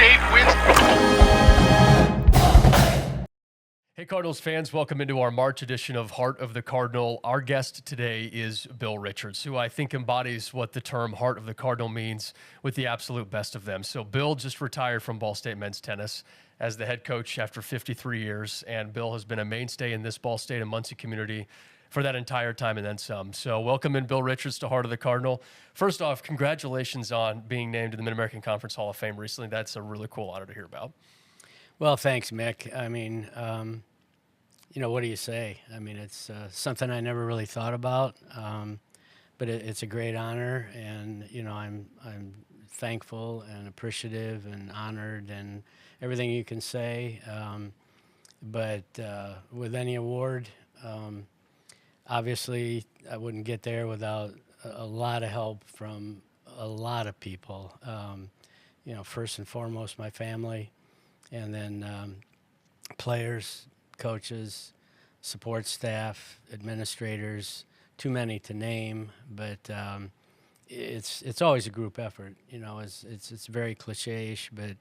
State wins. Hey, Cardinals fans, welcome into our March edition of Heart of the Cardinal. Our guest today is Bill Richards, who I think embodies what the term Heart of the Cardinal means with the absolute best of them. So Bill just retired from Ball State men's tennis as the head coach after 53 years, and Bill has been a mainstay in this Ball State and Muncie community for that entire time and then some. So welcome in Bill Richards to Heart of the Cardinal. First off, congratulations on being named to the Mid-American Conference Hall of Fame recently. That's a really cool honor to hear about. Well, thanks, Mick. I mean, what do you say? I mean, it's something I never really thought about, but it's a great honor, and I'm thankful and appreciative and honored and everything you can say. But with any award, obviously I wouldn't get there without a lot of help from a lot of people. First and foremost, my family, and then players, coaches, support staff, administrators, too many to name, but it's always a group effort. It's very cliche-ish, but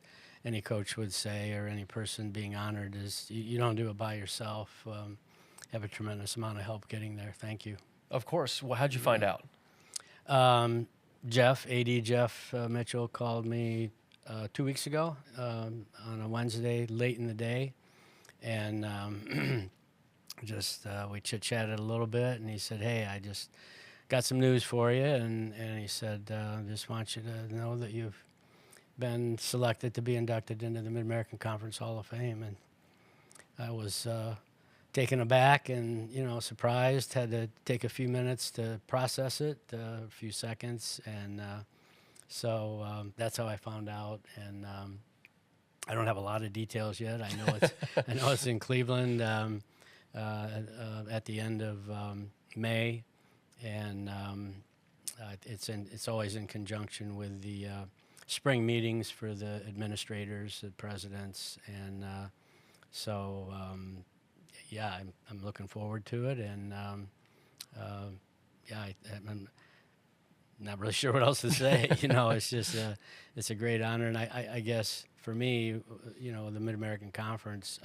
any coach would say, or any person being honored, is you don't do it by yourself. Have a tremendous amount of help getting there. Thank you. Of course. Well, how'd you find out? AD Jeff Mitchell called me 2 weeks ago on a Wednesday late in the day. And we chit-chatted a little bit, and he said, hey, I just got some news for you. And he said, just want you to know that you've been selected to be inducted into the Mid-American Conference Hall of Fame. And I was taken aback and, surprised, had to take a few minutes to process it, a few seconds. And so that's how I found out. And I don't have a lot of details yet. I know it's in Cleveland at the end of May, and it's always in conjunction with the spring meetings for the administrators, the presidents, and I'm looking forward to it, and I'm not really sure what else to say. It's just it's a great honor, and I guess for me, the Mid-American Conference,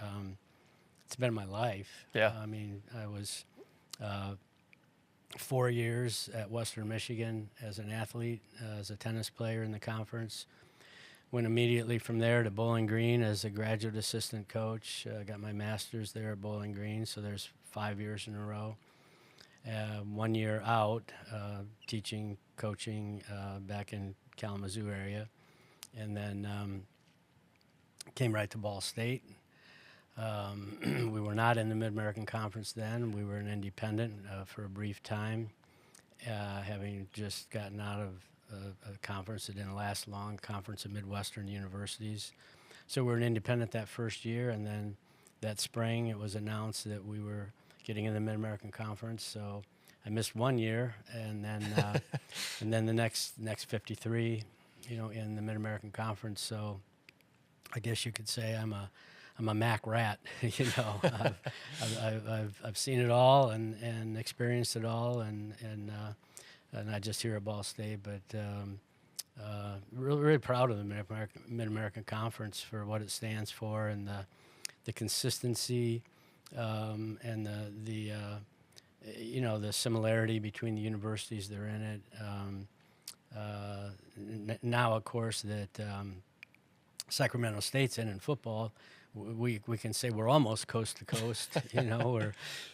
it's been my life. Yeah. I mean, I was 4 years at Western Michigan as an athlete, as a tennis player in the conference. Went immediately from there to Bowling Green as a graduate assistant coach. Got my master's there at Bowling Green, so there's 5 years in a row. 1 year out, teaching, coaching back in Kalamazoo area, and then came right to Ball State. We were not in the Mid-American Conference then. We were an independent for a brief time, having just gotten out of a conference that didn't last long, Conference of Midwestern Universities. So we were an independent that first year, and then that spring it was announced that we were getting in the Mid-American Conference. So I missed 1 year, and then and then the next 53, in the Mid-American Conference. So I guess you could say I'm a Mac rat. I've seen it all and experienced it all, and not just here at Ball State, but really proud of the Mid-American Conference for what it stands for, and the consistency and the similarity between the universities that are in it. Now, of course, that Sacramento State's in football, we can say we're almost coast to coast.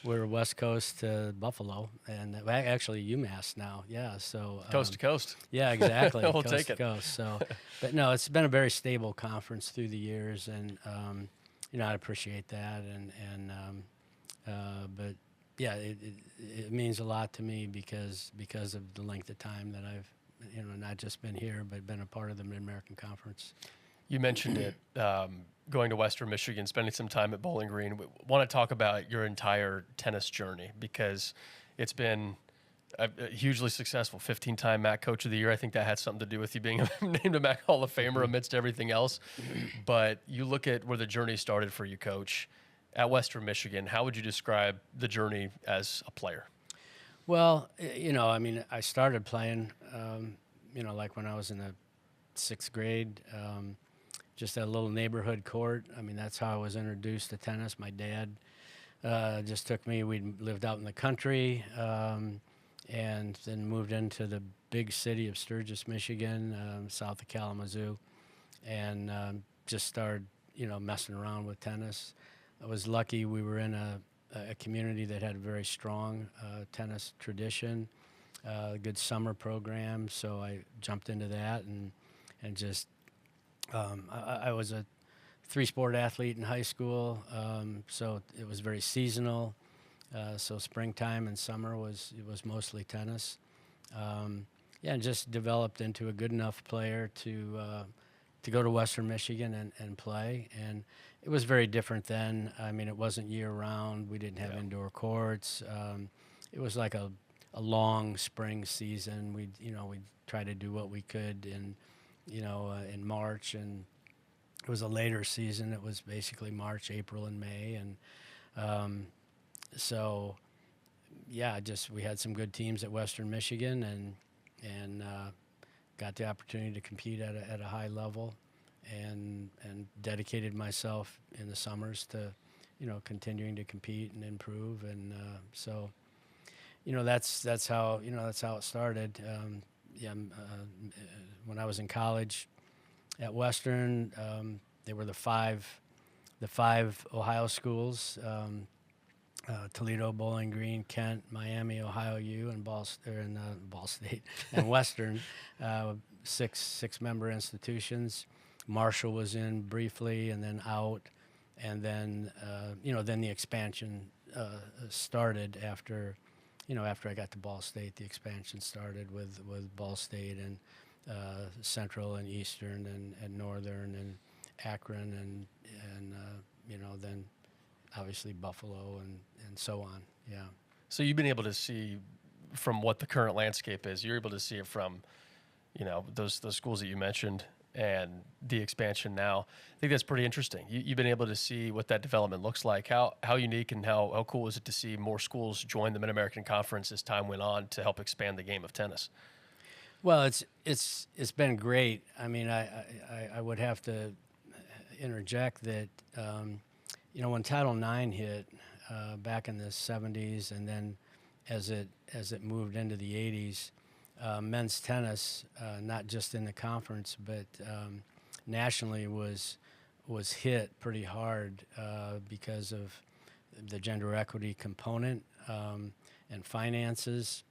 We're West Coast to Buffalo, and actually UMass now. Yeah, so Coast to coast. Yeah, exactly. We'll coast take to it. Coast. So, but no, it's been a very stable conference through the years, and I appreciate that, but yeah, it means a lot to me because of the length of time that I've not just been here, but been a part of the Mid-American Conference. You mentioned it, going to Western Michigan, spending some time at Bowling Green. We want to talk about your entire tennis journey because it's been hugely successful. 15-time MAC Coach of the Year. I think that had something to do with you being named a MAC Hall of Famer amidst everything else. But you look at where the journey started for you, Coach, at Western Michigan. How would you describe the journey as a player? Well, I started playing, like when I was in the 6th grade. just a little neighborhood court. I mean, that's how I was introduced to tennis. My dad just took me. We lived out in the country, and then moved into the big city of Sturgis, Michigan, south of Kalamazoo, and just started, messing around with tennis. I was lucky. We were in a community that had a very strong tennis tradition, a good summer program. So I jumped into that and just I was a three-sport athlete in high school, so it was very seasonal. So springtime and summer was mostly tennis. Yeah, and just developed into a good enough player to go to Western Michigan and play. And it was very different then. I mean, it wasn't year-round. We didn't have indoor courts. It was like a long spring season. We'd try to do what we could in March, and it was a later season. It was basically March, April, and May, and so yeah, we had some good teams at Western Michigan, and got the opportunity to compete at a high level, and dedicated myself in the summers to continuing to compete and improve, and so that's how it started. When I was in college at Western, they were the five Ohio schools: Toledo, Bowling Green, Kent, Miami, Ohio U, and Ball State and Western. Six member institutions. Marshall was in briefly and then out, and then then the expansion started after. After I got to Ball State, the expansion started with Ball State and Central and Eastern and Northern and Akron and then obviously Buffalo and so on. Yeah. So you've been able to see from what the current landscape is. You're able to see it from, those schools that you mentioned and the expansion now. I think that's pretty interesting. You've been able to see what that development looks like. How unique and how cool is it to see more schools join the Mid-American Conference as time went on to help expand the game of tennis? Well, it's been great. I mean, I would have to interject that when Title IX hit back in the 70s, and then as it moved into the 80s, men's tennis, not just in the conference but nationally, was hit pretty hard because of the gender equity component and finances.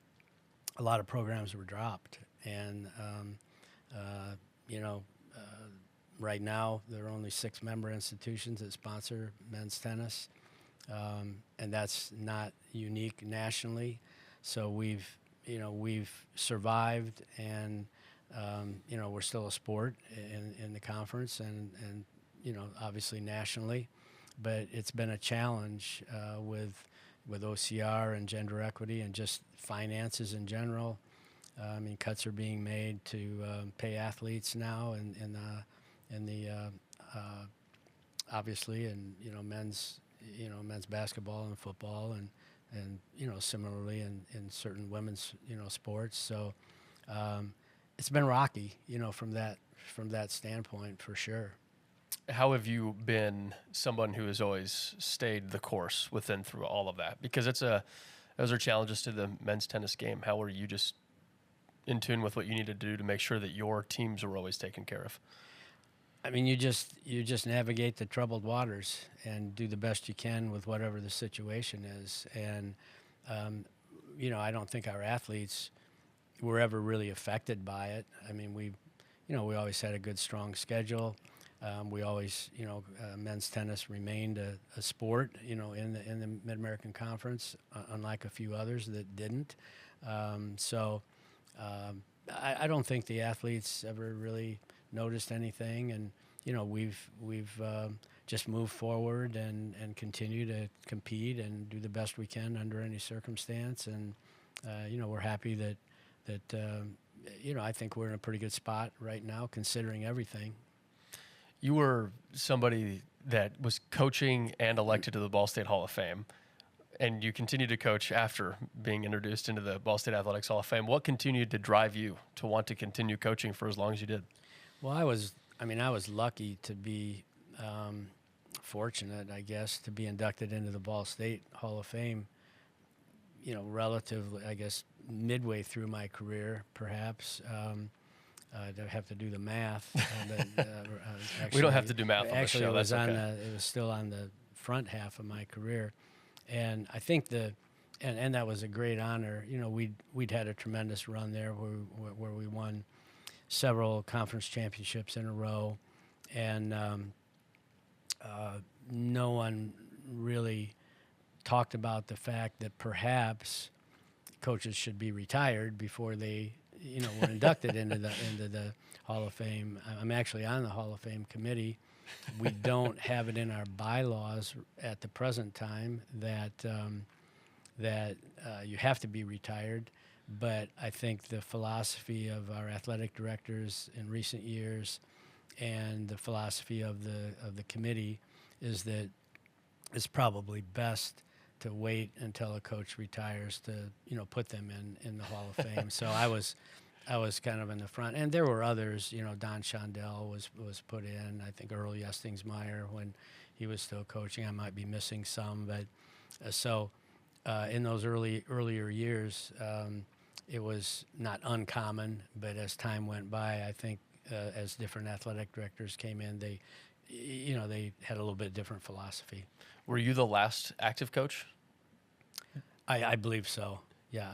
A lot of programs were dropped, and right now there are only 6 member institutions that sponsor men's tennis, and that's not unique nationally. So we've survived, and we're still a sport in the conference, and obviously nationally, but it's been a challenge with OCR and gender equity and just finances in general. I mean, cuts are being made to pay athletes now, and obviously, and men's basketball and football, and similarly in certain women's sports. So it's been rocky, from that standpoint, for sure. How have you been someone who has always stayed the course through all of that? Because those are challenges to the men's tennis game. How were you just in tune with what you need to do to make sure that your teams are always taken care of? I mean, you just navigate the troubled waters and do the best you can with whatever the situation is. And I don't think our athletes were ever really affected by it. I mean, we always had a good, strong schedule. We always, men's tennis remained a sport, in the Mid-American Conference, unlike a few others that didn't. I don't think the athletes ever really noticed anything, and we've just moved forward and continue to compete and do the best we can under any circumstance, and we're happy that I think we're in a pretty good spot right now considering everything. You were somebody that was coaching and elected to the Ball State Hall of Fame, and you continued to coach after being introduced into the Ball State Athletics Hall of Fame. What continued to drive you to want to continue coaching for as long as you did? Well, I was I mean, I was lucky to be fortunate, I guess, to be inducted into the Ball State Hall of Fame. Relatively, I guess, midway through my career, perhaps. I'd have to do the math. Actually, we don't have to do math on the actually, show. it was That's okay. it was still on the front half of my career, and I think and that was a great honor. We'd had a tremendous run there where we won several conference championships in a row, and no one really talked about the fact that perhaps coaches should be retired before they were inducted into the Hall of Fame. I'm actually on the Hall of Fame committee. We don't have it in our bylaws at the present time that you have to be retired, but I think the philosophy of our athletic directors in recent years and the philosophy of the committee is that it's probably best to wait until a coach retires to put them in the Hall of Fame. So I was kind of in the front, and there were others. Don Shondell was put in. I think Earl Yestingsmeyer when he was still coaching. I might be missing some, but in those earlier years, it was not uncommon. But as time went by, I think as different athletic directors came in, they had a little bit different philosophy. Were you the last active coach? I believe so. Yeah,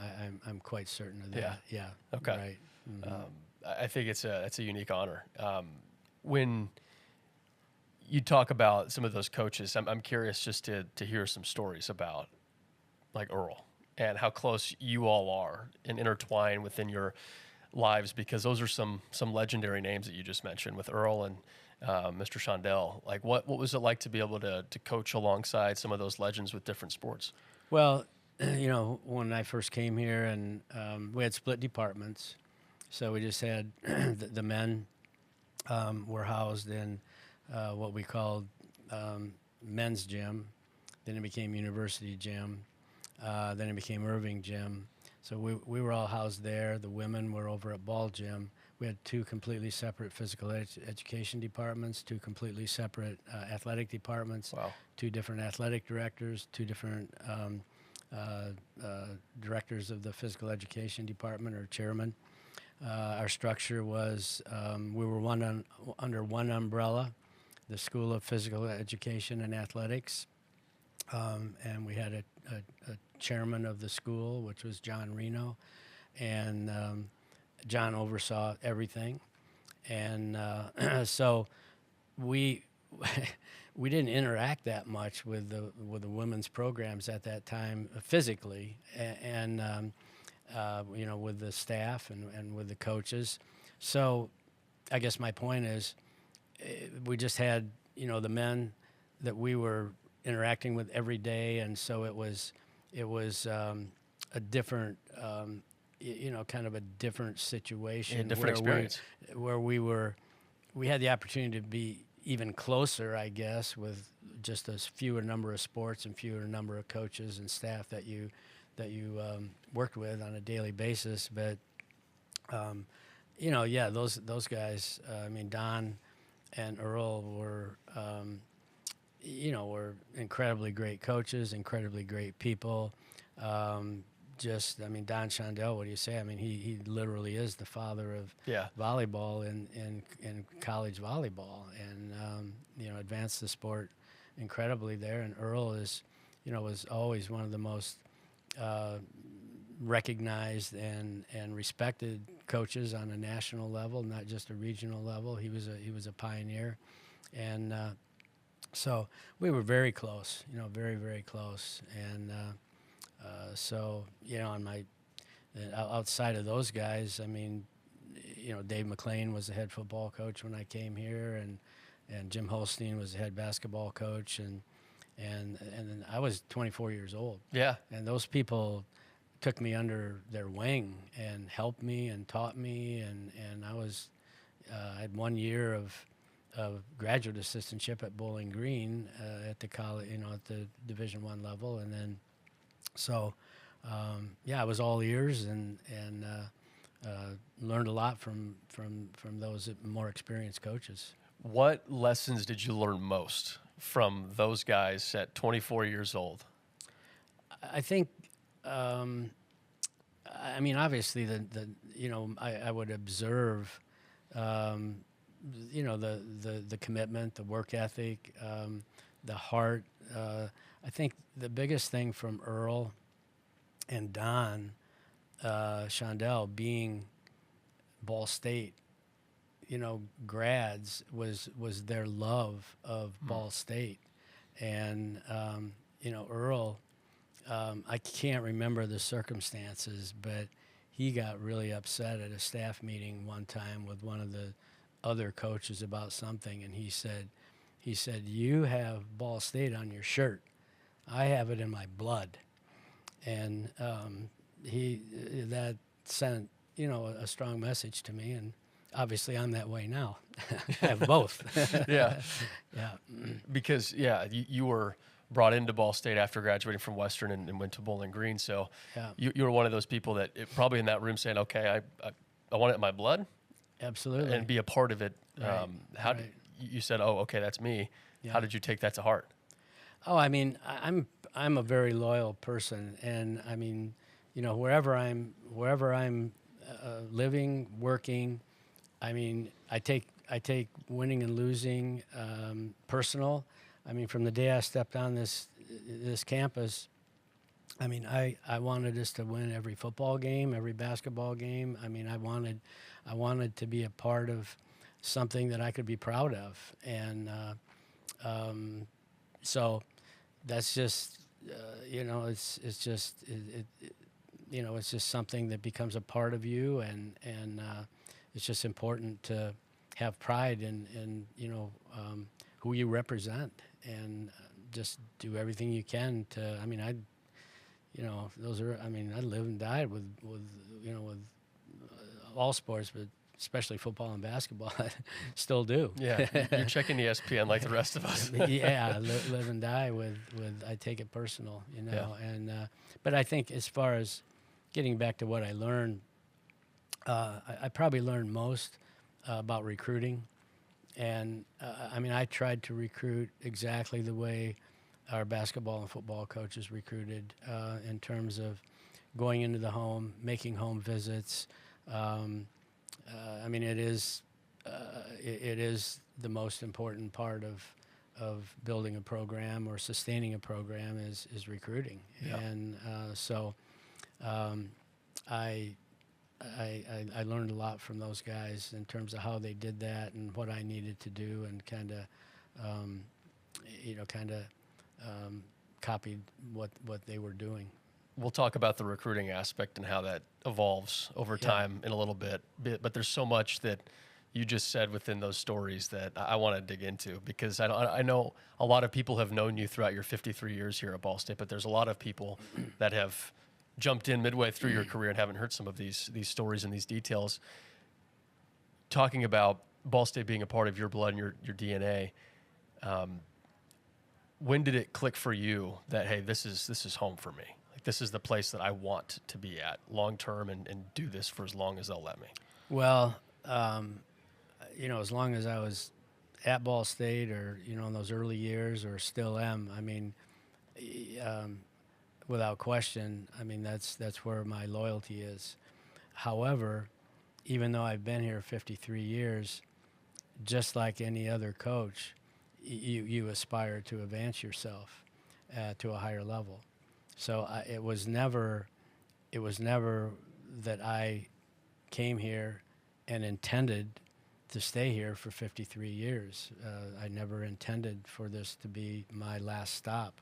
I'm quite certain of that. Yeah. Okay. Right. Mm-hmm. I think it's a unique honor. When you talk about some of those coaches, I'm curious just to hear some stories about like Earl and how close you all are and intertwined within your lives, because those are some legendary names that you just mentioned with Earl and Mr. Shondell. Like what was it like to be able to coach alongside some of those legends with different sports? Well, when I first came here, and we had split departments, so we just had the men were housed in what we called men's gym. Then it became university gym. Then it became Irving gym. So we were all housed there. The women were over at Ball gym. We had two completely separate physical education departments, two completely separate athletic departments, Wow. two different athletic directors, two different directors of the physical education department or chairman. Our structure was we were under one umbrella, the School of Physical Education and Athletics, and we had a chairman of the school, which was John Reno, and John oversaw everything, and so we didn't interact that much with the women's programs at that time physically, and with the staff and with the coaches. So I guess my point is we just had the men that we were interacting with every day, and so it was a different kind of a different situation, different experience, where we had the opportunity to be even closer, I guess, with just a fewer number of sports and fewer number of coaches and staff that you worked with on a daily basis. But those guys. I mean, Don and Earl were were incredibly great coaches, incredibly great people. Don Shondell, what do you say? I mean, he literally is the father of volleyball in college volleyball, and advanced the sport incredibly there. And Earl was always one of the most recognized and respected coaches on a national level, not just a regional level. He was a pioneer, and so we were very close, very, very close. And on my outside of those guys, I mean, Dave McLean was the head football coach when I came here, and Jim Holstein was the head basketball coach, and then I was 24 years old. Yeah. And those people took me under their wing and helped me and taught me, and I had 1 year of graduate assistantship at Bowling Green at the college, at the Division I level, and then I was all ears, and learned a lot from those more experienced coaches. What lessons did you learn most from those guys at 24 years old? I think, I mean, obviously, I would observe, the commitment, the work ethic, the heart. I think the biggest thing from Earl and Don Shondell being Ball State, grads was their love of Ball State, and Earl. I can't remember the circumstances, but he got really upset at a staff meeting one time with one of the other coaches about something, and he said, "You have Ball State on your shirt. I have it in my blood," and that sent a strong message to me, and obviously I'm that way now. I have both. Yeah. Yeah. Because, you were brought into Ball State after graduating from Western and went to Bowling Green. So Yeah. you were one of those people that probably in that room saying, okay, I want it in my blood. Absolutely. And be a part of it. Right. How did you said, oh, okay, that's me. Yeah. How did you take that to heart? Oh, I mean, I'm a very loyal person, and I mean, wherever I'm living, working, I mean, I take winning and losing personal. I mean, from the day I stepped on this campus, I mean, I wanted us to win every football game, every basketball game. I mean, I wanted to be a part of something that I could be proud of, and so that's just it's just something that becomes a part of you, and it's just important to have pride in who you represent, and just do everything you can to. I mean, I live and died with all sports, but especially football and basketball. I still do. Yeah, you're checking ESPN like the rest of us. Yeah, live and die with. I take it personal, Yeah. and but I think as far as getting back to what I learned, I probably learned most about recruiting, and I mean, I tried to recruit exactly the way our basketball and football coaches recruited, in terms of going into the home, making home visits. I mean, it is the most important part of building a program or sustaining a program is recruiting, Yeah. and so I learned a lot from those guys in terms of how they did that and what I needed to do, and kind of copied what they were doing. We'll talk about the recruiting aspect and how that evolves over time in a little bit. But there's so much that you just said within those stories that I want to dig into, because I know a lot of people have known you throughout your 53 years here at Ball State, but there's a lot of people that have jumped in midway through your career and haven't heard some of these stories and these details. Talking about Ball State being a part of your blood and your DNA, when did it click for you that, hey, this is home for me? Like, this is the place that I want to be at long term and do this for as long as they'll let me. Well, as long as I was at Ball State, or in those early years, or still am, I mean, without question, I mean, that's where my loyalty is. However, even though I've been here 53 years, just like any other coach, you aspire to advance yourself to a higher level. So it was never that I came here and intended to stay here for 53 years. I never intended for this to be my last stop.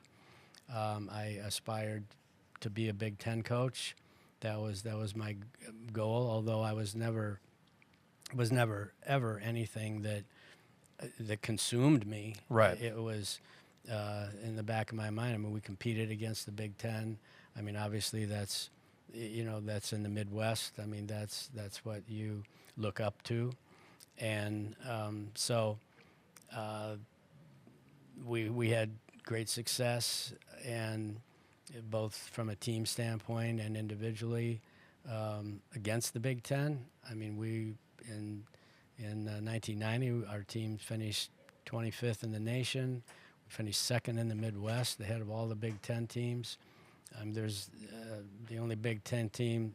I aspired to be a Big Ten coach. That was my goal. Although I was never ever anything that consumed me. Right. It was in the back of my mind. I mean, we competed against the Big Ten. I mean, obviously that's in the Midwest. I mean, that's what you look up to, and so we had great success, and both from a team standpoint and individually. against the Big Ten. I mean, in 1990, our team finished 25th in the nation. We finished second in the Midwest, ahead of all the Big Ten teams. There's the only Big Ten team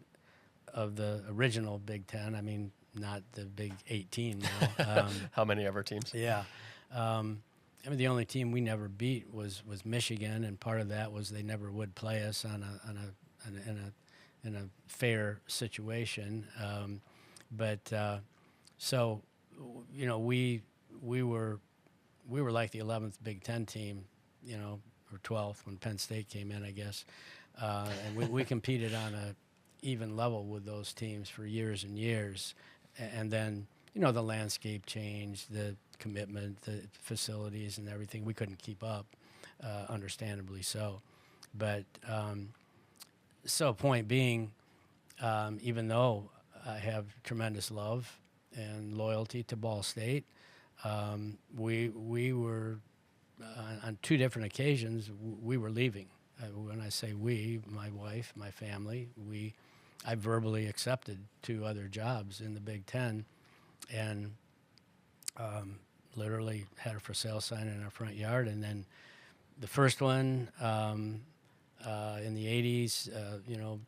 of the original Big Ten. I mean, not the Big 18 now. How many ever teams? Yeah. I mean, the only team we never beat was Michigan, and part of that was they never would play us in a fair situation. So, you know, we were like the 11th Big Ten team, you know, or 12th when Penn State came in, I guess, and we competed on a even level with those teams for years and years, and then, you know, the landscape changed, the commitment, the facilities and everything. We couldn't keep up, understandably so. But so point being, even though I have tremendous love and loyalty to Ball State, we were on two different occasions we were leaving. When I say we, my wife, my family, I verbally accepted 2 other jobs in the Big Ten, and literally had a for sale sign in our front yard. And then the first one in the 80s, you know,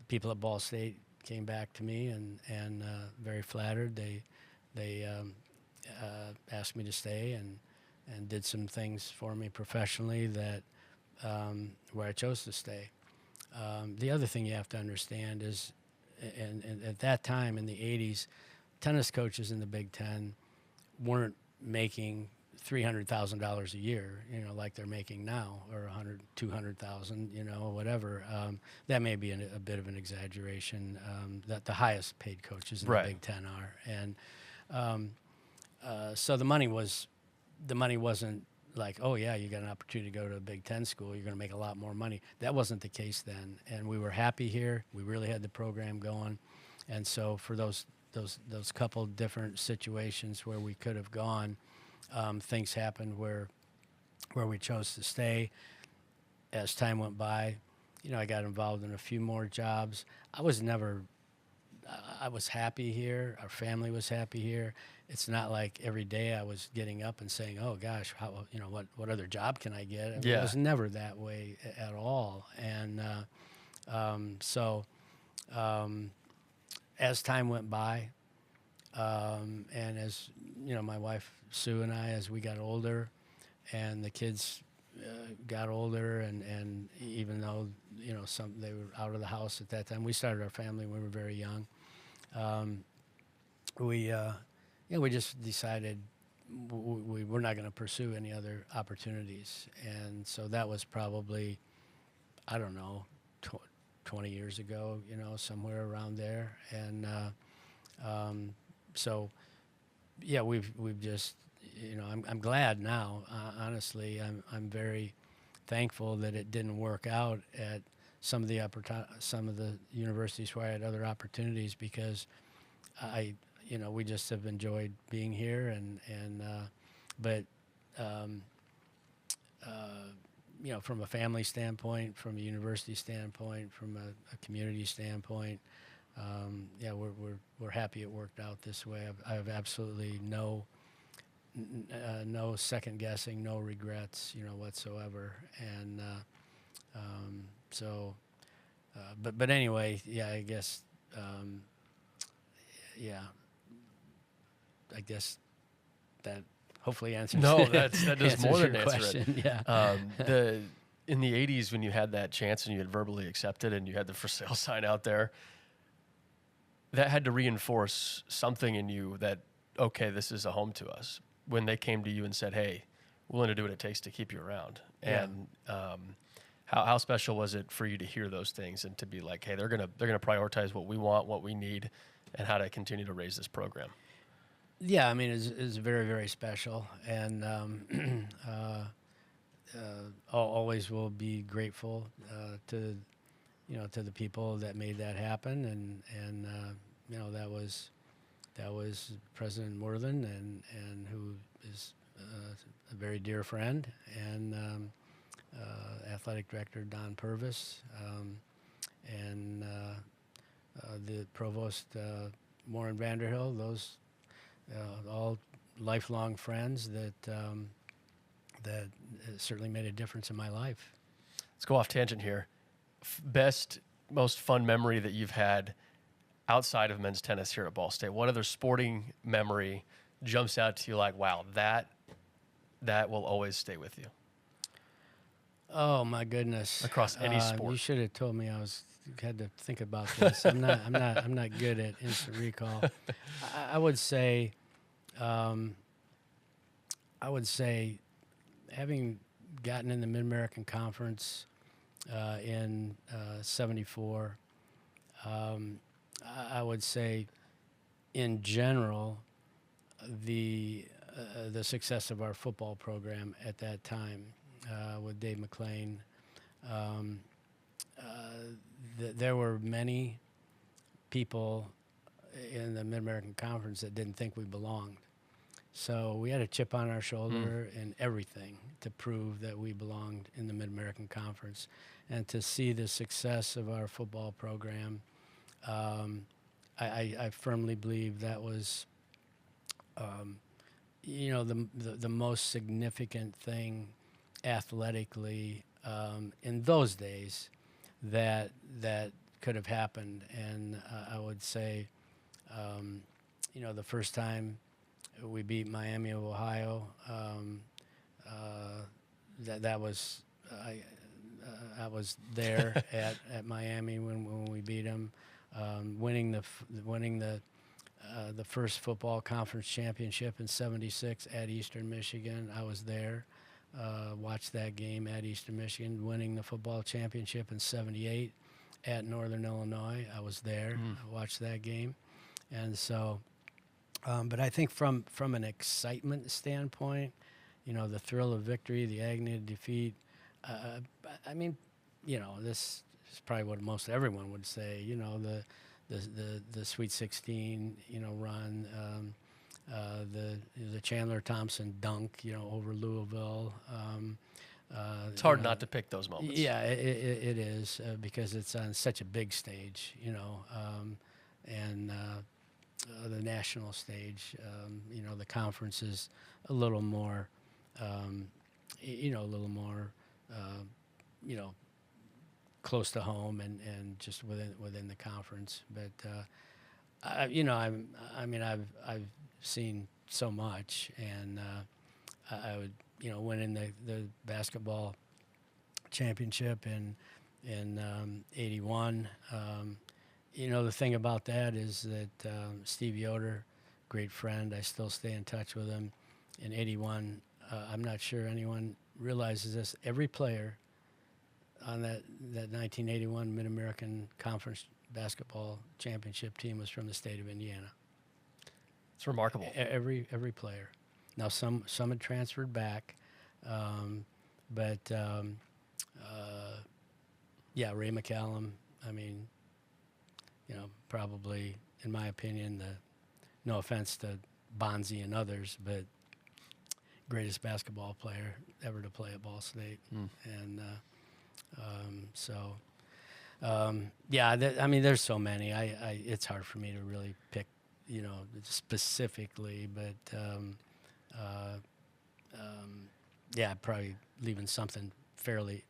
people at Ball State came back to me and very flattered. They asked me to stay and did some things for me professionally that where I chose to stay. The other thing you have to understand is, and at that time in the 80s, tennis coaches in the Big Ten weren't making $300,000 a year, you know, like they're making now, or 100, 200,000, you know, whatever. That may be a bit of an exaggeration. That the highest paid coaches in the Big Ten are, and so the money wasn't like, oh yeah, you got an opportunity to go to a Big Ten school, you're going to make a lot more money. That wasn't the case then, and we were happy here. We really had the program going, and so for those couple different situations where we could have gone, things happened where we chose to stay. As time went by, you know, I got involved in a few more jobs. I was happy here. Our family was happy here. It's not like every day I was getting up and saying, oh gosh, you know, what other job can I get? I mean, it was never that way at all. And as time went by, and as, you know, my wife Sue and I, as we got older and the kids got older, and even though, you know, they were out of the house at that time, we started our family when we were very young. We just decided we're not going to pursue any other opportunities. And so that was probably, I don't know, 20 years ago, you know, somewhere around there. And so, yeah, we've just, you know, I'm glad now. Honestly, I'm very thankful that it didn't work out at some of the universities where I had other opportunities, because you know, we just have enjoyed being here, but you know, from a family standpoint, from a university standpoint, from a community standpoint, yeah, we're happy it worked out this way. I have absolutely no second guessing, no regrets, you know, whatsoever. And but anyway, yeah, I guess, yeah, I guess that hopefully answers. No, that does more than answer question. it. Yeah. In the 80s, when you had that chance and you had verbally accepted and you had the for sale sign out there, that had to reinforce something in you that, okay, this is a home to us. When they came to you and said, hey, willing to do what it takes to keep you around. Yeah. And how special was it for you to hear those things and to be like, hey, they're gonna prioritize what we want, what we need, and how to continue to raise this program? Yeah, I mean, it's very, very special, and always will be grateful to the people that made that happen, and you know, that was President Worthen, and who is a very dear friend, and athletic director Don Purvis, and the provost, Warren Vanderhill, those all lifelong friends that certainly made a difference in my life. Let's go off tangent here. Best, most fun memory that you've had outside of men's tennis here at Ball State? What other sporting memory jumps out to you like, wow, that will always stay with you? Oh my goodness! Across any sport. You should have told me. Had to think about this. I'm not good at instant recall. I would say, having gotten in the Mid-American Conference in '74, I would say, in general, the success of our football program at that time with Dave McClain. There were many people in the Mid-American Conference that didn't think we belonged. So we had a chip on our shoulder and everything to prove that we belonged in the Mid-American Conference. And to see the success of our football program, I firmly believe that was, the most significant thing athletically in those days that could have happened. And I would say, the first time we beat Miami of Ohio, that was I was there at Miami when we beat them, winning the first football conference championship in '76 at Eastern Michigan. I was there, watched that game at Eastern Michigan, winning the football championship in '78 at Northern Illinois. I was there, I watched that game, and so. But I think from an excitement standpoint, the thrill of victory, the agony of defeat. This is probably what most everyone would say. The Sweet 16, run, the Chandler Thompson dunk, over Louisville. It's hard not to pick those moments. Yeah, it is because it's on such a big stage, and the national stage. The conference is a little more, close to home and just within the conference. But I've seen so much, and I would winning the basketball championship in '81. The thing about that is that Steve Yoder, great friend, I still stay in touch with him. In '81, I'm not sure anyone realizes this. Every player on that 1981 Mid-American Conference basketball championship team was from the state of Indiana. It's remarkable. Every player. Now some had transferred back, but Ray McCallum. Probably, in my opinion, no offense to Bonzi and others, but greatest basketball player ever to play at Ball State. And there's so many. It's hard for me to really pick, specifically, but probably leaving something fairly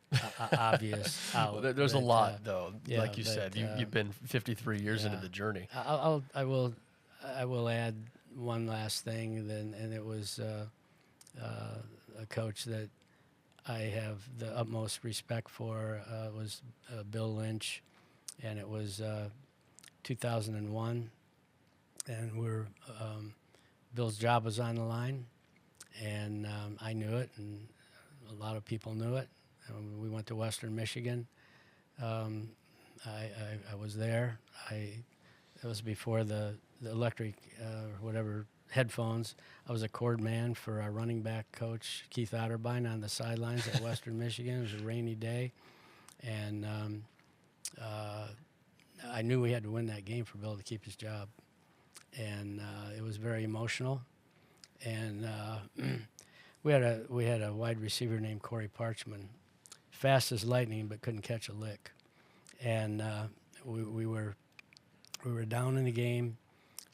obvious out. Well, there's a lot, though. Like you said, you've been 53 years into the journey. I will add one last thing, and it was a coach that I have the utmost respect for was Bill Lynch, and it was 2001, and Bill's job was on the line, and I knew it, and a lot of people knew it. We went to Western Michigan. I was there. It was before the electric headphones. I was a cord man for our running back coach, Keith Otterbein, on the sidelines at Western Michigan. It was a rainy day, and I knew we had to win that game for Bill to keep his job. And it was very emotional. And we had a wide receiver named Corey Parchman, fast as lightning, but couldn't catch a lick. and we were down in the game,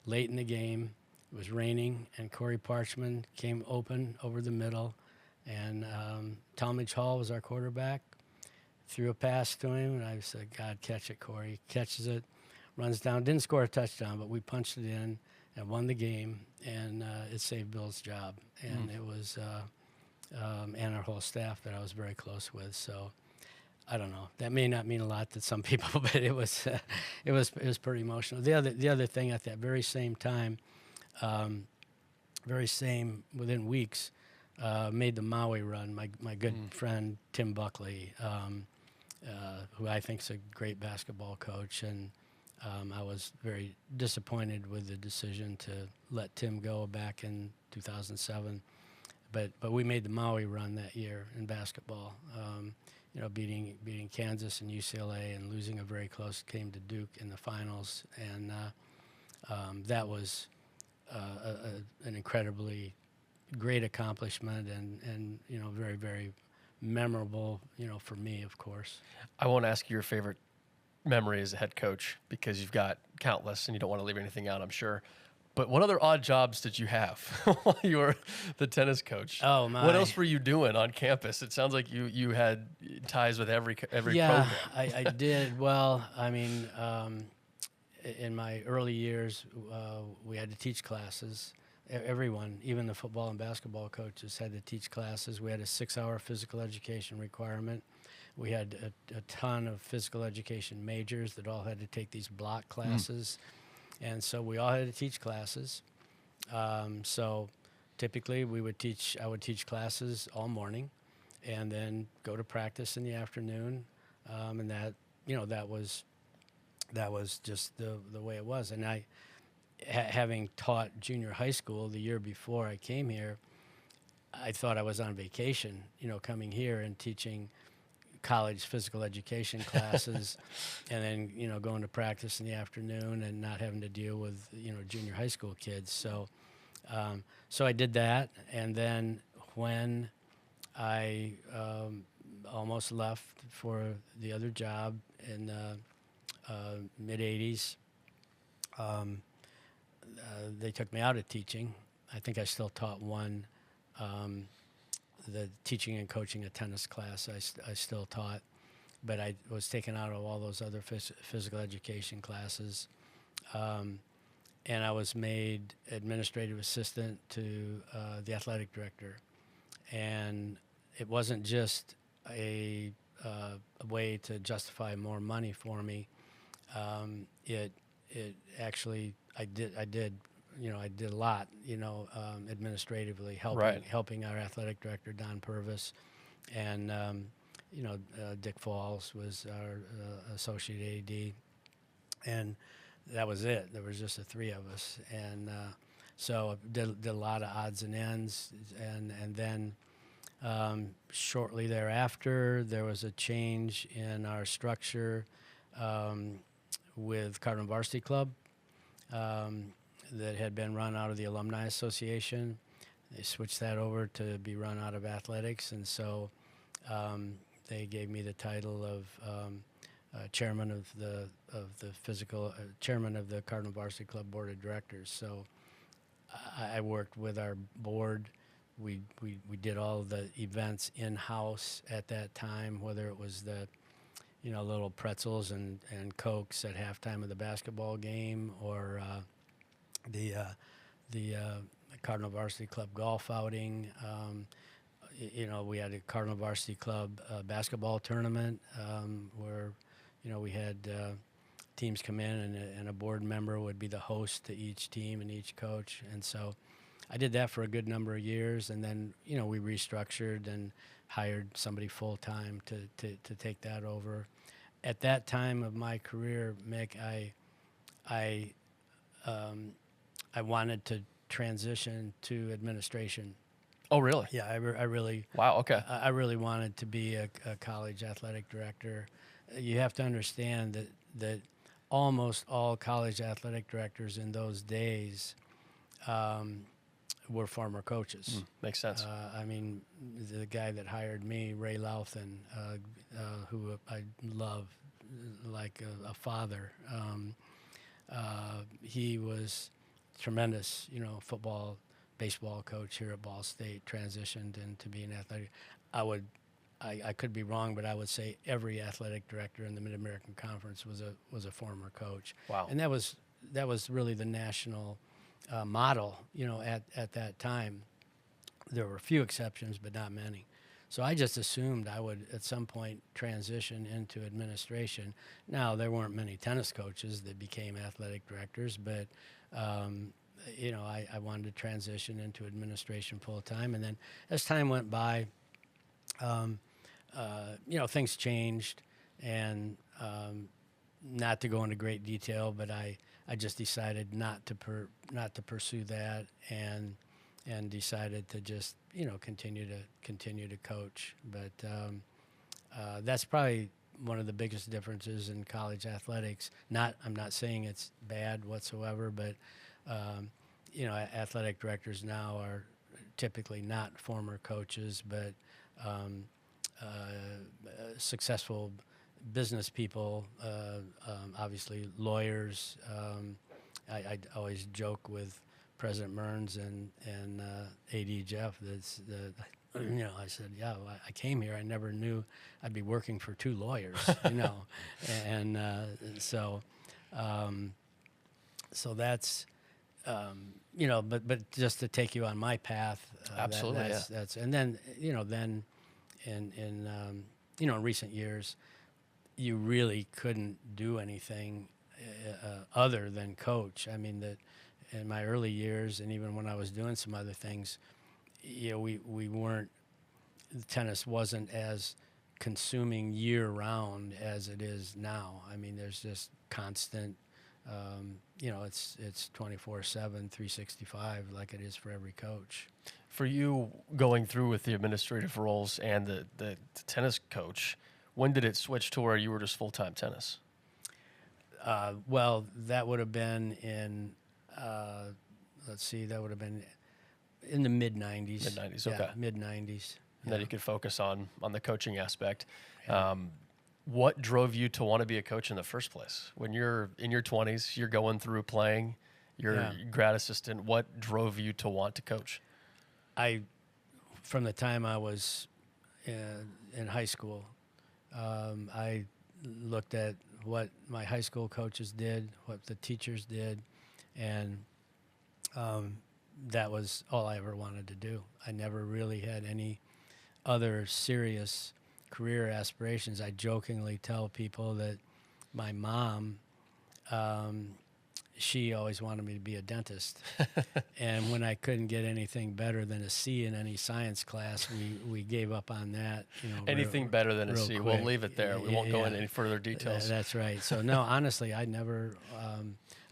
late in the game. It was raining, and Corey Parchman came open over the middle, and Talmadge Hall was our quarterback. Threw a pass to him, and I said, "God, catch it, Corey." Catches it, runs down, didn't score a touchdown, but we punched it in and won the game, and it saved Bill's job. And it was, and our whole staff that I was very close with. So I don't know. That may not mean a lot to some people, but it was pretty emotional. The other thing at that very same time, within weeks, made the Maui run. My good friend Tim Buckley, who I think is a great basketball coach, and I was very disappointed with the decision to let Tim go back in 2007. But we made the Maui run that year in basketball. Beating Kansas and UCLA and losing a very close game to Duke in the finals, and that was an incredibly great accomplishment and very, very memorable, for me, of course. I won't ask you your favorite memory as a head coach because you've got countless and you don't want to leave anything out, I'm sure. But what other odd jobs did you have while you were the tennis coach? Oh, my. What else were you doing on campus? It sounds like you had ties with every program. Yeah, I did. Well, I mean, in my early years, we had to teach classes. Everyone, even the football and basketball coaches, had to teach classes. We had a 6-hour physical education requirement. We had a ton of physical education majors that all had to take these block classes. And so we all had to teach classes. So typically I would teach classes all morning and then go to practice in the afternoon. And that was just the way it was. And I, having taught junior high school the year before I came here, I thought I was on vacation, coming here and teaching college physical education classes and then, going to practice in the afternoon and not having to deal with, junior high school kids. So I did that. And then when I almost left for the other job in the mid-'80s, they took me out of teaching. I think I still taught one, the teaching and coaching a tennis class I still taught, but I was taken out of all those other physical education classes. And I was made administrative assistant to the athletic director. And it wasn't just a way to justify more money for me. It actually, I did a lot, administratively, helping our athletic director, Don Purvis, and, Dick Falls was our associate AD, and that was it. There was just the three of us, and so I did a lot of odds and ends, and then shortly thereafter, there was a change in our structure with Cardinal Varsity Club. That had been run out of the Alumni Association. They switched that over to be run out of athletics, and so they gave me the title of chairman of the chairman of the Cardinal Varsity Club Board of Directors. So I worked with our board. We did all the events in-house at that time, whether it was the little pretzels and Cokes at halftime of the basketball game, or the Cardinal Varsity Club golf outing. We had a Cardinal Varsity Club basketball tournament where, we had teams come in and a board member would be the host to each team and each coach. And so I did that for a good number of years. And then, we restructured and hired somebody full-time to take that over. At that time of my career, Mick, I wanted to transition to administration. Oh, really? Yeah, I really. Wow. Okay. I really wanted to be a college athletic director. You have to understand that almost all college athletic directors in those days were former coaches. Makes sense. I mean, the guy that hired me, Ray Louthan, who I love like a father. He was tremendous, football, baseball coach here at Ball State, transitioned into being athletic. I could be wrong, but I would say every athletic director in the Mid-American Conference was a former coach. Wow. And that was really the national model, at that time. There were a few exceptions, but not many. So I just assumed I would at some point transition into administration. Now, there weren't many tennis coaches that became athletic directors, but I wanted to transition into administration full time. And then as time went by, things changed, and not to go into great detail, but I just decided not to pursue that, and decided to just continue to coach. But that's probably one of the biggest differences in college athletics. I'm not saying it's bad whatsoever, but athletic directors now are typically not former coaches, but successful business people, obviously lawyers. I always joke with President Mearns and AD Jeff. I said, I came here. I never knew I'd be working for two lawyers, and so that's. But just to take you on my path, Absolutely, that's and then in recent years, you really couldn't do anything other than coach. I mean, that in my early years, and even when I was doing some other things, we weren't. Tennis wasn't as consuming year round as it is now. I mean, there's just constant. It's 24/7, 365, like it is for every coach. For you, going through with the administrative roles and the tennis coach, when did it switch to where you were just full-time tennis? Well, that would have been in, that would have been in the mid-'90s. Mid-'90s, yeah, okay. Mid-'90s. And then you could focus on the coaching aspect. Yeah. What drove you to want to be a coach in the first place? When you're in your 20s, you're going through playing, you're a grad assistant. What drove you to want to coach? From the time I was in high school, I looked at what my high school coaches did, what the teachers did, and that was all I ever wanted to do. I never really had any other serious career aspirations. I jokingly tell people that my mom, she always wanted me to be a dentist. And when I couldn't get anything better than a C in any science class, we gave up on that. Anything better than a C. Quick. We'll leave it there. We won't go into any further details. That's right. So no, honestly, I never.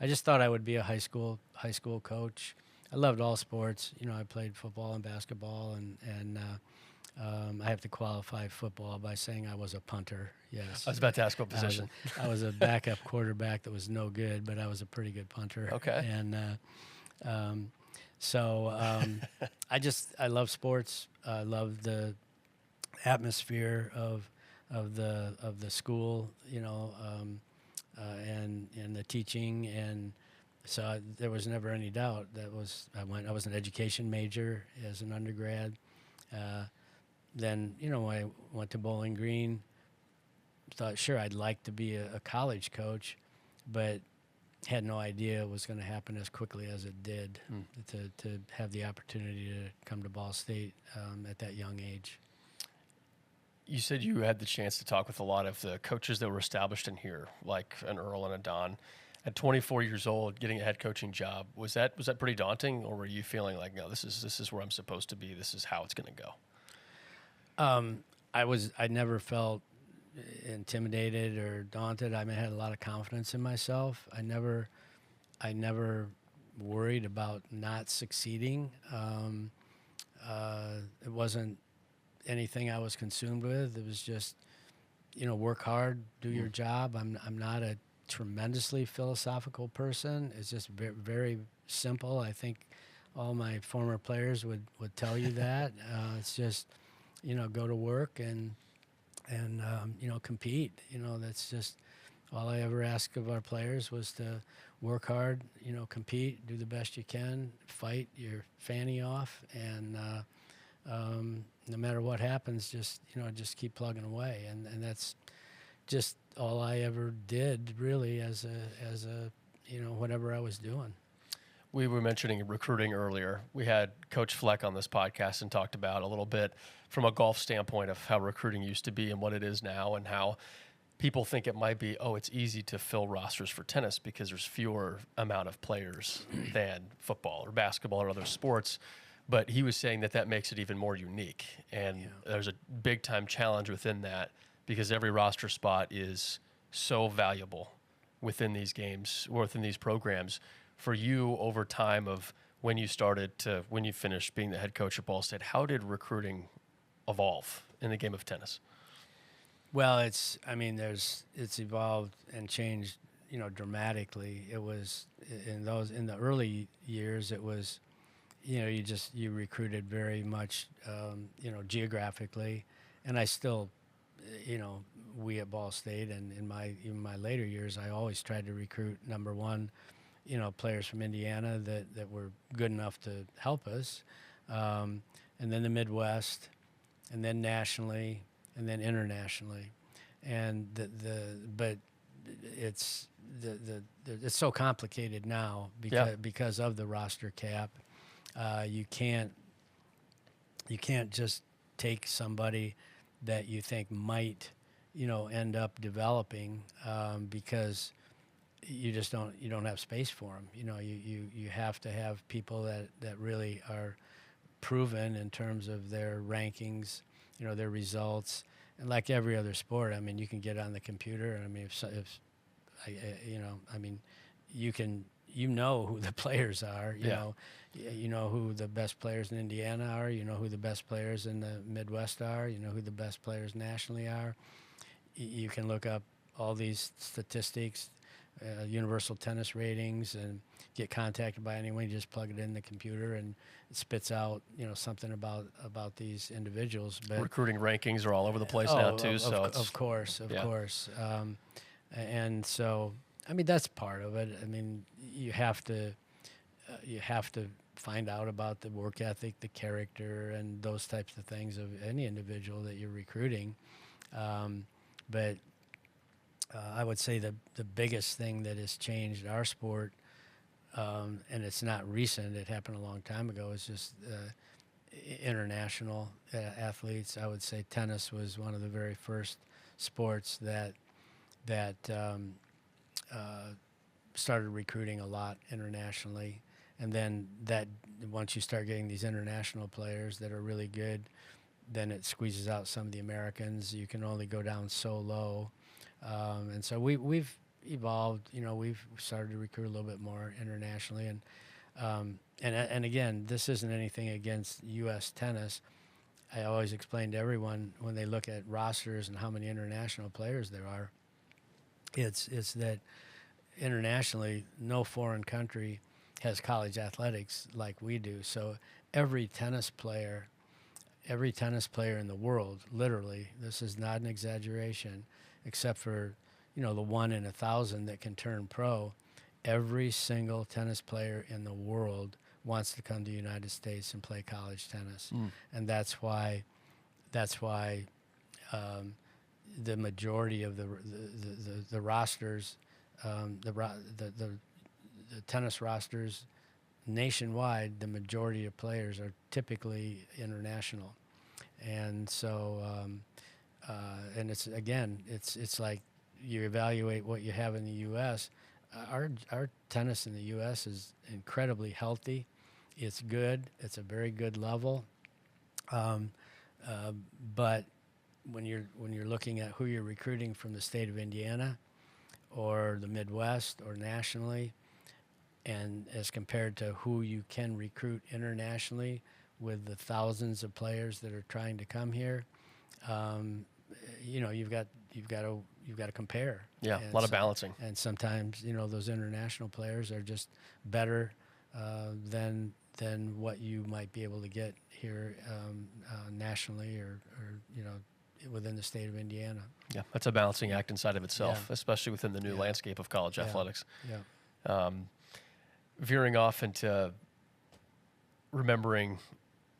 I just thought I would be a high school coach. I loved all sports. I played football and basketball, and I have to qualify football by saying I was a punter. Yes. I was about to ask what position. I was a backup quarterback that was no good, but I was a pretty good punter. Okay. And I love sports. I love the atmosphere of the school, and the teaching, and so there was never any doubt. I was an education major as an undergrad. Then, when I went to Bowling Green, thought, sure, I'd like to be a college coach, but had no idea it was going to happen as quickly as it did, to have the opportunity to come to Ball State at that young age. You said you had the chance to talk with a lot of the coaches that were established in here, like an Earl and a Don. At 24 years old, getting a head coaching job, was that pretty daunting, or were you feeling like, no, this is where I'm supposed to be, this is how it's going to go? I never felt intimidated or daunted. I had a lot of confidence in myself. I never worried about not succeeding. It wasn't anything I was consumed with. It was just, work hard, do your job. I'm not a tremendously philosophical person. It's just very, very simple. I think all my former players would tell you that. It's just, go to work and compete. That's just All I ever asked of our players was to work hard, compete, do the best you can, fight your fanny off, and no matter what happens, just keep plugging away. And that's just all I ever did, really, as a whatever I was doing. We were mentioning recruiting earlier. We had Coach Fleck on this podcast and talked about a little bit from a golf standpoint of how recruiting used to be and what it is now, and how people think it might be, it's easy to fill rosters for tennis because there's fewer amount of players than football or basketball or other sports. But he was saying that makes it even more unique. And there's a big time challenge within that because every roster spot is so valuable within these games or within these programs. For you, over time of when you started to when you finished being the head coach at Ball State, how did recruiting evolve in the game of tennis? Well, it's evolved and changed, dramatically. It was in the early years, it was, you recruited very much, geographically, and I still, we at Ball State and in my later years, I always tried to recruit, number one, players from Indiana that were good enough to help us, and then the Midwest, and then nationally, and then internationally, and but it's it's so complicated now because of the roster cap. You can't just take somebody that you think might end up developing because you don't have space for them. You have to have people that really are proven in terms of their rankings, their results. And like every other sport, you can get on the computer, and you can who the players are. You know who the best players in Indiana are. You know who the best players in the Midwest are. You know who the best players nationally are. You can look up all these statistics, universal tennis ratings, and get contacted by anyone. You just plug it in the computer, and it spits out something about these individuals. But recruiting rankings are all over the place now too. Of course. And so that's part of it. You have to find out about the work ethic, the character, and those types of things of any individual that you're recruiting. But I would say the biggest thing that has changed our sport, and it's not recent, it happened a long time ago, is just international athletes. I would say tennis was one of the very first sports that started recruiting a lot internationally. And then that once you start getting these international players that are really good, then it squeezes out some of the Americans. You can only go down so low. And so we've evolved. We've started to recruit a little bit more internationally. And again, this isn't anything against U.S. tennis. I always explain to everyone when they look at rosters and how many international players there are, it's that internationally, no foreign country has college athletics like we do. So every tennis player in the world, literally, this is not an exaggeration, except for, the 1 in 1,000 that can turn pro, every single tennis player in the world wants to come to the United States and play college tennis. And that's why the majority of the rosters, the tennis rosters nationwide, the majority of players are typically international. And so, and it's like you evaluate what you have in the U.S. Our tennis in the U.S. is incredibly healthy. It's good. It's a very good level. But when you're looking at who you're recruiting from the state of Indiana or the Midwest or nationally, and as compared to who you can recruit internationally with the thousands of players that are trying to come here, you've got to compare. Yeah, a lot of balancing. And sometimes those international players are just better than what you might be able to get here nationally or within the state of Indiana. Yeah, that's a balancing act inside of itself, Yeah. especially within the new landscape of college athletics. Yeah. Veering off into remembering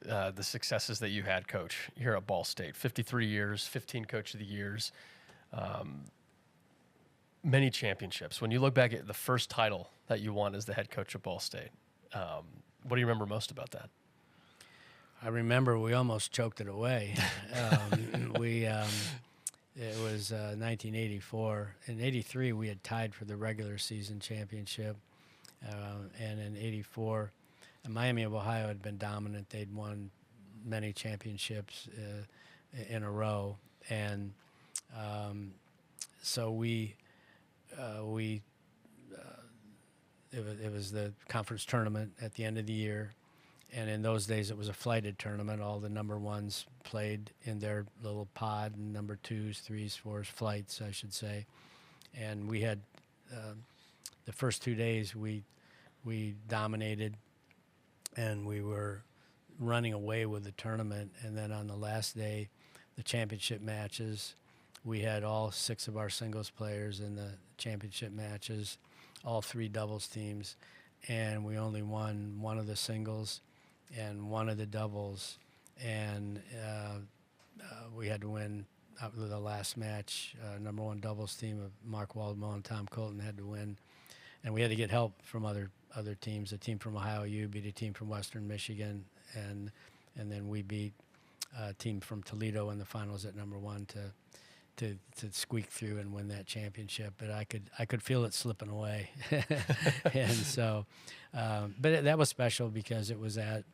the successes that you had, Coach, here at Ball State. 53 years, 15 Coach of the Years, many championships. When you look back at the first title that you won as the head coach of Ball State, what do you remember most about that? I remember we almost choked it away. It was 1984. In '83, we had tied for the regular season championship, and in '84, Miami of Ohio had been dominant. They'd won many championships in a row, and so it was the conference tournament at the end of the year. And in those days, it was a flighted tournament. All the number ones played in their little pod, and number twos, threes, fours, flights, I should say. And we had the first 2 days we dominated, and we were running away with the tournament. And then on the last day, the championship matches, we had all 6 of our singles players in the championship matches, all 3 doubles teams, and we only won 1 of the singles and 1 of the doubles, and we had to win the last match. Number 1 doubles team of Mark Waldmo and Tom Colton had to win, and we had to get help from other teams. A team from Ohio U beat a team from Western Michigan, and then we beat a team from Toledo in the finals at number 1 to squeak through and win that championship. But I could feel it slipping away, and so, but that was special because it was at.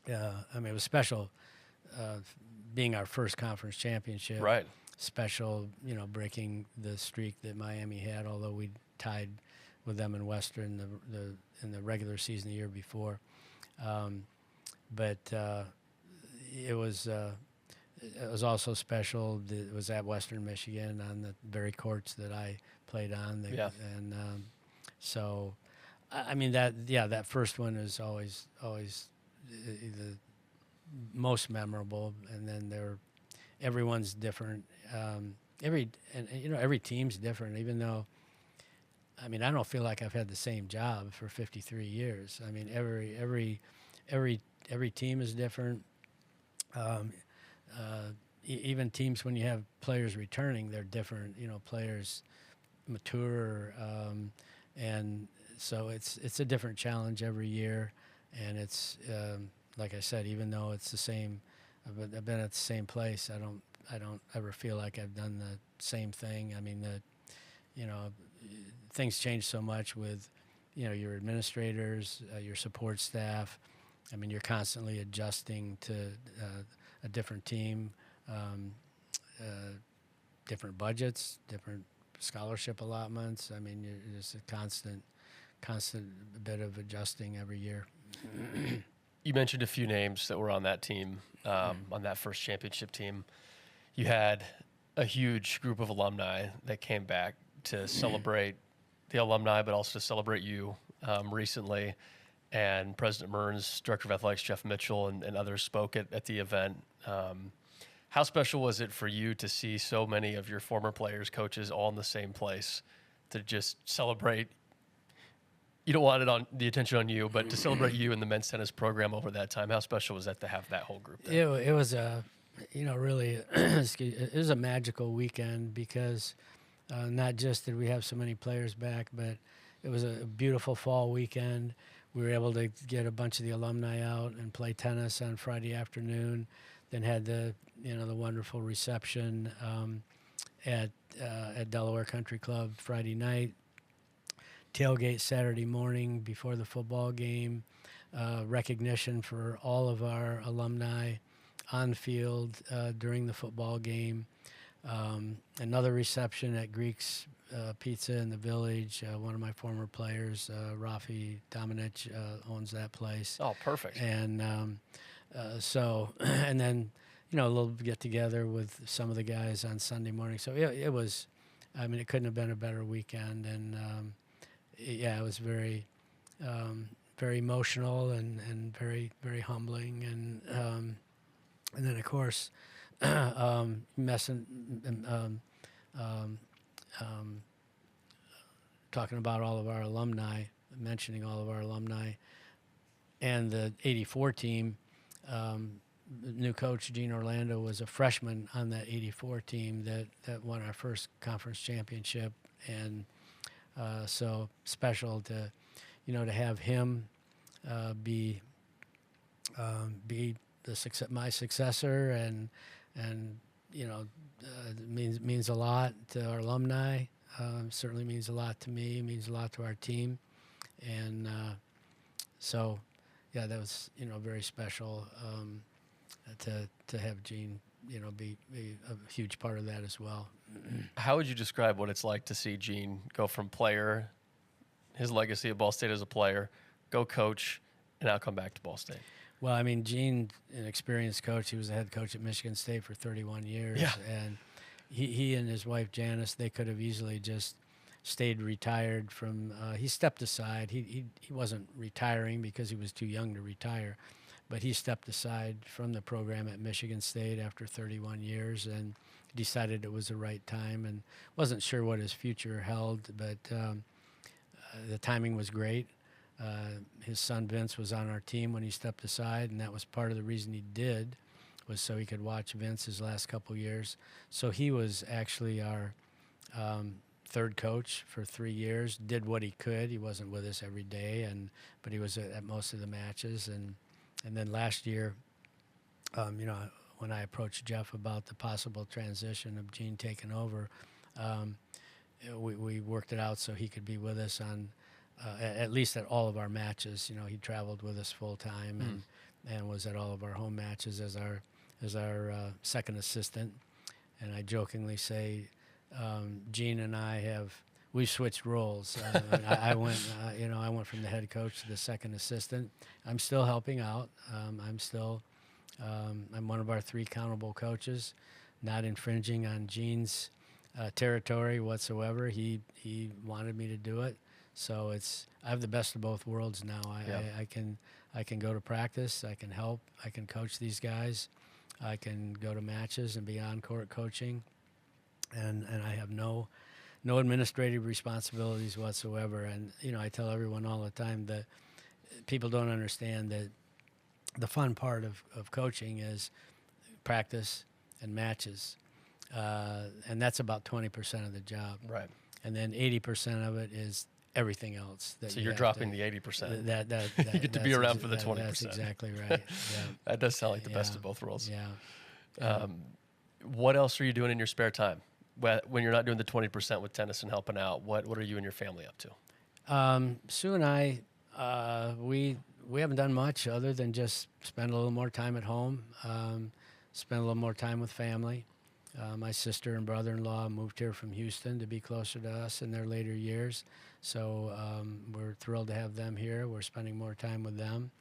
It was special being our first conference championship. Right. Special, breaking the streak that Miami had, although we tied with them in Western in the regular season the year before. But it was also special. It was at Western Michigan on the very courts that I played on. And so, that first one is always the most memorable, and then everyone's different. Every team's different. Even though, I don't feel like I've had the same job for 53 years. Every team is different. Even teams, when you have players returning, they're different. Players mature, and so it's a different challenge every year. And it's like I said, even though it's the same, I've been at the same place. I don't ever feel like I've done the same thing. Things change so much with, your administrators, your support staff. You're constantly adjusting to a different team, different budgets, different scholarship allotments. There's a constant bit of adjusting every year. You mentioned a few names that were on that team, on that first championship team. You had a huge group of alumni that came back to celebrate the alumni, but also to celebrate you recently. And President Mearns, Director of Athletics Jeff Mitchell, and others spoke at the event. How special was it for you to see so many of your former players, coaches, all in the same place to just celebrate? You don't want the attention on you, but to celebrate you and the men's tennis program over that time, how special was that to have that whole group there? It was really, it was a magical weekend because not just did we have so many players back, but it was a beautiful fall weekend. We were able to get a bunch of the alumni out and play tennis on Friday afternoon, then had the wonderful reception at Delaware Country Club Friday night. Tailgate Saturday morning before the football game, recognition for all of our alumni on field during the football game, another reception at Greek's Pizza in the Village. One of my former players, Rafi Dominic, owns that place. Oh, perfect. And and then, a little get-together with some of the guys on Sunday morning. So it was, it couldn't have been a better weekend. And it was very, very emotional and very, very humbling. And then, of course, messing, talking about all of our alumni, mentioning all of our alumni, and the '84 team. The new coach Gene Orlando was a freshman on that '84 team that won our first conference championship, and so special to, to have him be my successor, and means a lot to our alumni. Certainly means a lot to me. Means a lot to our team, and so yeah, that was very special to have Gene be a huge part of that as well. How would you describe what it's like to see Gene go from player, his legacy at Ball State as a player, go coach, and now come back to Ball State? Well, I mean, Gene, an experienced coach. He was the head coach at Michigan State for 31 years. Yeah. And he and his wife, Janice, they could have easily just stayed retired from he stepped aside. He wasn't retiring because he was too young to retire, but he stepped aside from the program at Michigan State after 31 years and decided it was the right time, and wasn't sure what his future held, but the timing was great. His son Vince was on our team when he stepped aside, and that was part of the reason he did, was so he could watch Vince his last couple years. So he was actually our third coach for 3 years, did what he could. He wasn't with us every day, but he was at most of the matches. And then last year, when I approached Jeff about the possible transition of Gene taking over, we worked it out so he could be with us on at least at all of our matches. He traveled with us full time and was at all of our home matches as our second assistant. And I jokingly say, Gene and we switched roles. I went from the head coach to the second assistant. I'm still helping out. I'm one of our 3 accountable coaches, not infringing on Gene's territory whatsoever. He wanted me to do it, so I have the best of both worlds now. I can go to practice. I can help. I can coach these guys. I can go to matches and be on court coaching, and I have no administrative responsibilities whatsoever. And I tell everyone all the time that people don't understand that the fun part of coaching is practice and matches, and that's about 20% of the job. Right. And then 80% of it is everything else. So you're dropping the 80%. That you get to be around for the 20%. That's exactly right. Yeah. That does sound like the best of both worlds. Yeah. What else are you doing in your spare time? When you're not doing the 20% with tennis and helping out, what are you and your family up to? Sue and I, we haven't done much other than just spend a little more time at home, spend a little more time with family. My sister and brother-in-law moved here from Houston to be closer to us in their later years, so we're thrilled to have them here. We're spending more time with them.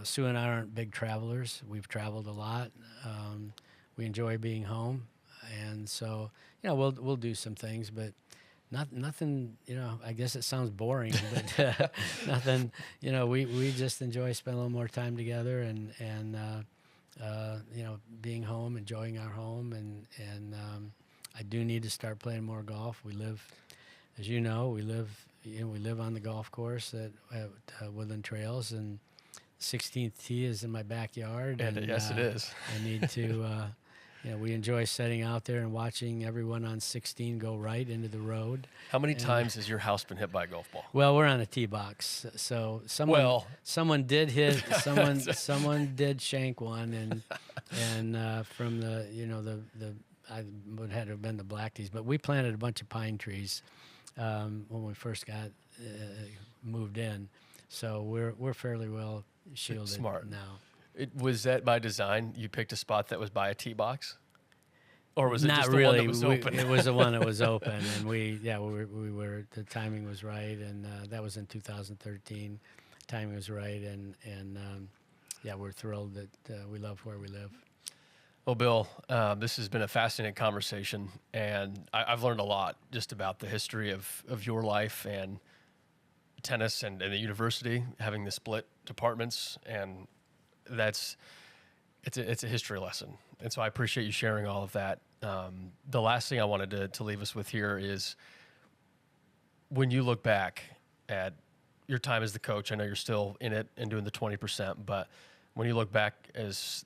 Sue and I aren't big travelers. We've traveled a lot. We enjoy being home, and so we'll do some things, but nothing. I guess it sounds boring, but nothing. We just enjoy spending a little more time together, and being home, enjoying our home, and I do need to start playing more golf. We live, as we live on the golf course at Woodland Trails, and 16th tee is in my backyard. And yes, it is. I need to. We enjoy setting out there and watching everyone on 16 go right into the road. How many times has your house been hit by a golf ball? Well, we're on a tee box, so someone did hit someone did shank one, and from the I would have been the black tees, but we planted a bunch of pine trees when we first got moved in, so we're fairly well shielded. Smart. Now. Was that by design? You picked a spot that was by a tee box, or was it not just really? The one that was open? It was the one that was open, and we were the timing was right, and that was in 2013. Timing was right, and we're thrilled that we love where we live. Well, Bill, this has been a fascinating conversation, and I've learned a lot just about the history of your life and tennis and the university, having the split departments, and it's a history lesson. And so I appreciate you sharing all of that. The last thing I wanted to leave us with here is when you look back at your time as the coach, I know you're still in it and doing the 20%, but when you look back as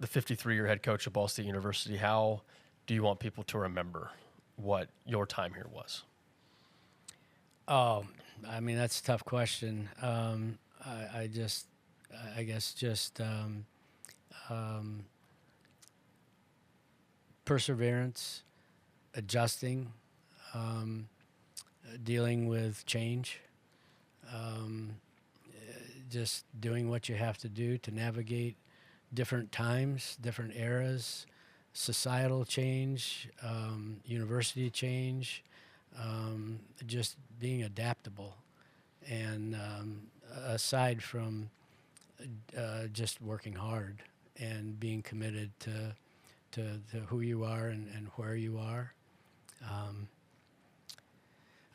the 53-year head coach of Ball State University, how do you want people to remember what your time here was? Oh, I mean, that's a tough question. I guess just perseverance, adjusting, dealing with change, just doing what you have to do to navigate different times, different eras, societal change, university change, just being adaptable. And aside from just working hard and being committed to who you are and where you are,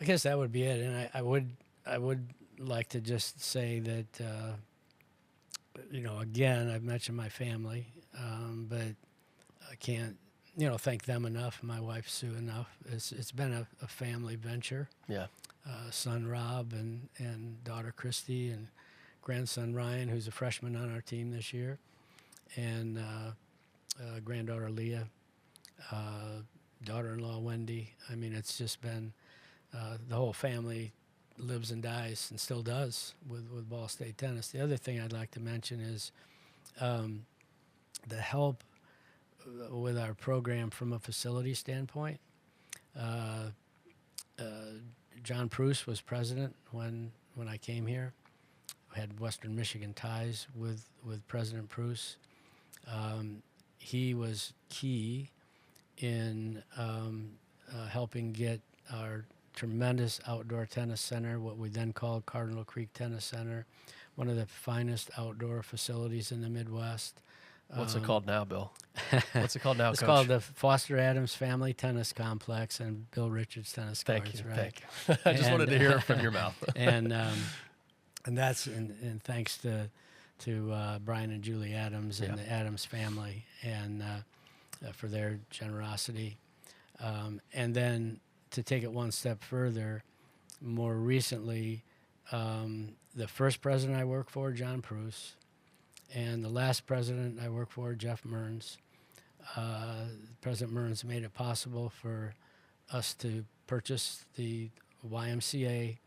I guess that would be it. And I would like to just say that again, I've mentioned my family, but I can't thank them enough. My wife Sue enough. It's been a family venture. Yeah. Son Rob and daughter Christy and grandson Ryan, who's a freshman on our team this year, and granddaughter Leah, daughter-in-law Wendy. I mean, it's just been the whole family lives and dies and still does with Ball State tennis. The other thing I'd like to mention is the help with our program from a facility standpoint. John Pruce was president when I came here. I had Western Michigan ties with President Pruce. He was key in helping get our tremendous outdoor tennis center, what we then called Cardinal Creek Tennis Center, one of the finest outdoor facilities in the Midwest. What's it called now, Bill? What's it called now, It's Coach? called the Foster Adams Family Tennis Complex and Bill Richards Tennis Courts. Right? Thank you. I just wanted to hear it from your mouth. and that's and thanks to Brian and Julie Adams and the Adams family and for their generosity. And then to take it one step further, more recently, the first president I worked for, John Pruce, and the last president I worked for, Jeff Mearns. President Mearns made it possible for us to purchase the YMCA,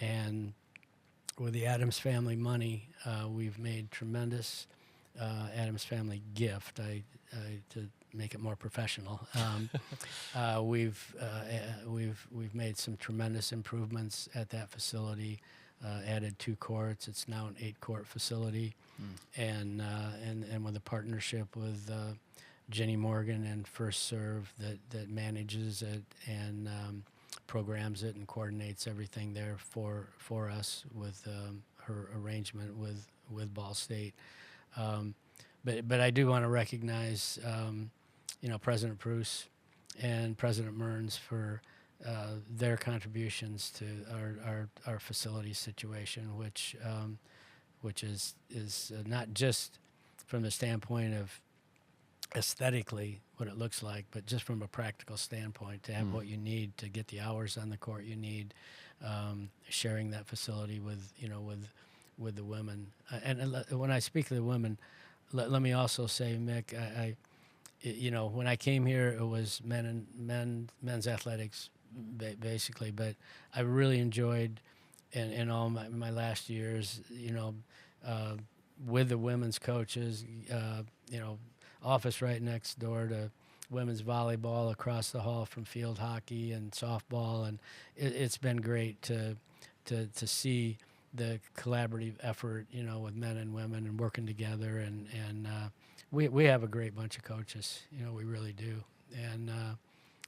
and with the Adams family money, we've made tremendous Adams family gift. To make it more professional, we've made some tremendous improvements at that facility. Added 2 courts. It's now an 8-court facility, and with a partnership with Jenny Morgan and First Serve that manages it and programs it and coordinates everything there for us with her arrangement with Ball State. But I do want to recognize President Pruce and President Mearns for their contributions to our facility situation, which is not just from the standpoint of aesthetically what it looks like, but just from a practical standpoint to have what you need to get the hours on the court you need, sharing that facility with the women. And when I speak to the women, let me also say, Mick, when I came here, it was men's athletics basically, but I really enjoyed in all my last years, with the women's coaches, office right next door to women's volleyball, across the hall from field hockey and softball, and it's been great to see the collaborative effort, with men and women and working together, and we have a great bunch of coaches, we really do, and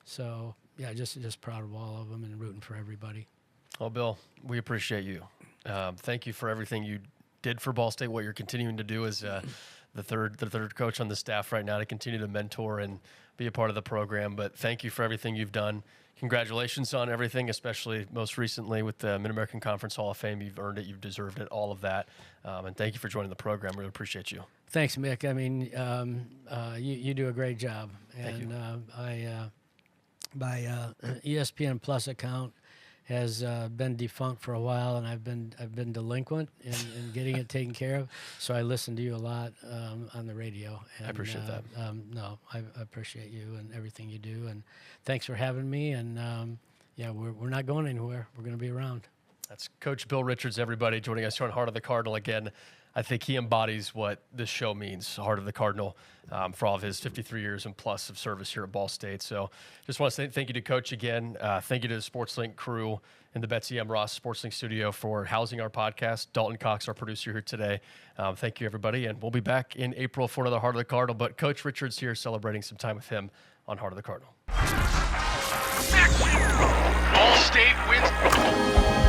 so yeah, just proud of all of them and rooting for everybody. Well, Bill, we appreciate you. Thank you for everything you did for Ball State, what you're continuing to do as the third coach on the staff right now to continue to mentor and be a part of the program. But thank you for everything you've done. Congratulations on everything, especially most recently with the Mid-American Conference Hall of Fame. You've earned it. You've deserved it, all of that. And thank you for joining the program. Really appreciate you. Thanks, Mick. I mean, you do a great job. Thank you. My ESPN Plus account has been defunct for a while, and I've been delinquent in getting it taken care of. So I listen to you a lot on the radio. And, I appreciate that. I appreciate you and everything you do, and thanks for having me. And we're not going anywhere. We're going to be around. That's Coach Bill Richards, everybody, joining us here on Heart of the Cardinal again. I think he embodies what this show means, Heart of the Cardinal, for all of his 53 years and plus of service here at Ball State. So just want to say thank you to Coach again. Thank you to the SportsLink crew in the Betsy M. Ross SportsLink studio for housing our podcast. Dalton Cox, our producer here today. Thank you, everybody. And we'll be back in April for another Heart of the Cardinal. But Coach Richards here celebrating some time with him on Heart of the Cardinal. Ball State wins.